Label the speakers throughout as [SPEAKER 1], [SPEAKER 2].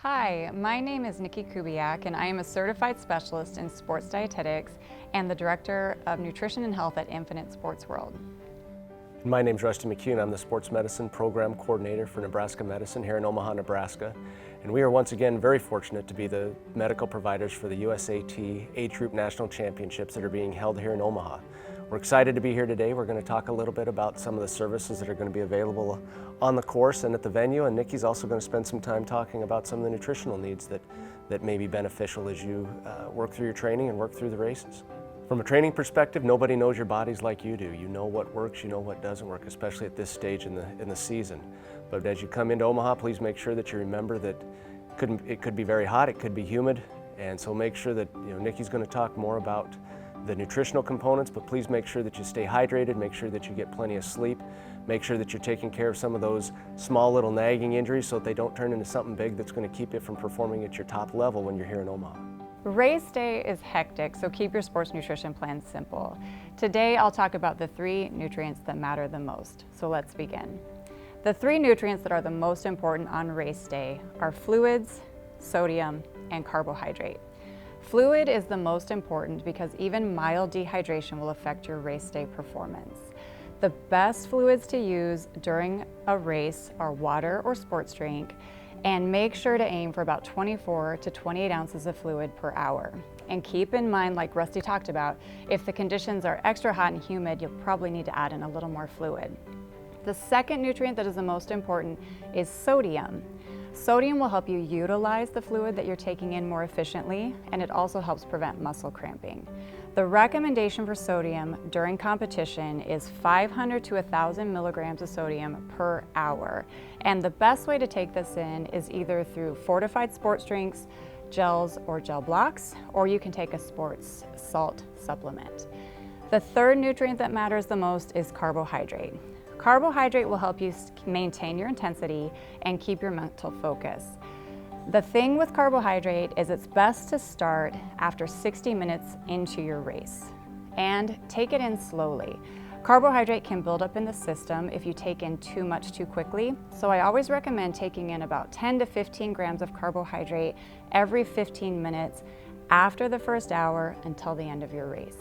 [SPEAKER 1] Hi, my name is Niki Kubiak and I am a certified specialist in sports dietetics and the Director of Nutrition and Health at Infinite Sports World.
[SPEAKER 2] My name is McKune. I'm the Sports Medicine Program Coordinator for Nebraska Medicine here in Omaha, Nebraska. And we are once again very fortunate to be the medical providers for the USAT Age Group National Championships that are being held here in Omaha. We're excited to be here today. We're going to talk a little bit about some of the services that are going to be available on the course and at the venue, and Niki's also going to spend some time talking about some of the nutritional needs that may be beneficial as you work through your training and work through the races. From a training perspective, nobody knows your bodies like you do. You know what works, you know what doesn't work, especially at this stage in the season. But as you come into Omaha, please make sure that you remember that it could be very hot, it could be humid, and so make sure that Niki's going to talk more about the nutritional components, but please make sure that you stay hydrated, make sure that you get plenty of sleep, make sure that you're taking care of some of those small little nagging injuries so that they don't turn into something big that's going to keep you from performing at your top level when you're here in Omaha.
[SPEAKER 1] Race day is hectic, so keep your sports nutrition plan simple. Today I'll talk about the 3 nutrients that matter the most, so let's begin. The 3 nutrients that are the most important on race day are fluids, sodium, and carbohydrate. Fluid is the most important because even mild dehydration will affect your race day performance. The best fluids to use during a race are water or sports drink, and make sure to aim for about 24 to 28 ounces of fluid per hour. And keep in mind, like Rusty talked about, if the conditions are extra hot and humid, you'll probably need to add in a little more fluid. The second nutrient that is the most important is sodium. Sodium will help you utilize the fluid that you're taking in more efficiently, and it also helps prevent muscle cramping. The recommendation for sodium during competition is 500 to 1,000 milligrams of sodium per hour. And the best way to take this in is either through fortified sports drinks, gels, or gel blocks, or you can take a sports salt supplement. The third nutrient that matters the most is carbohydrate. Carbohydrate will help you maintain your intensity and keep your mental focus. The thing with carbohydrate is it's best to start after 60 minutes into your race and take it in slowly. Carbohydrate can build up in the system if you take in too much too quickly, so I always recommend taking in about 10 to 15 grams of carbohydrate every 15 minutes after the first hour until the end of your race.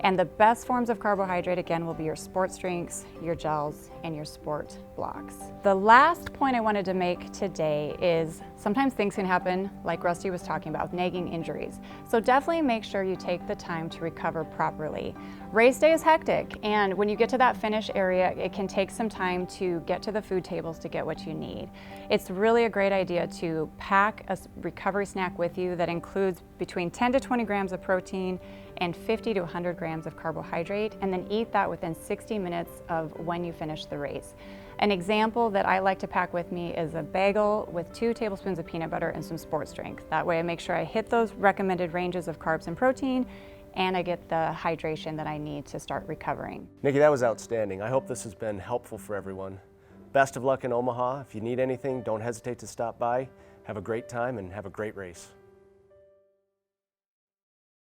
[SPEAKER 1] And the best forms of carbohydrate, again, will be your sports drinks, your gels, and your sport blocks. The last point I wanted to make today is sometimes things can happen, like Rusty was talking about, nagging injuries. So definitely make sure you take the time to recover properly. Race day is hectic, and when you get to that finish area, it can take some time to get to the food tables to get what you need. It's really a great idea to pack a recovery snack with you that includes between 10 to 20 grams of protein and 50 to 100 grams of carbohydrate, and then eat that within 60 minutes of when you finish the race. An example that I like to pack with me is a bagel with 2 tablespoons of peanut butter and some sports drink. That way I make sure I hit those recommended ranges of carbs and protein, and I get the hydration that I need to start recovering.
[SPEAKER 2] Niki, that was outstanding. I hope this has been helpful for everyone. Best of luck in Omaha. If you need anything, don't hesitate to stop by. Have a great time and have a great race.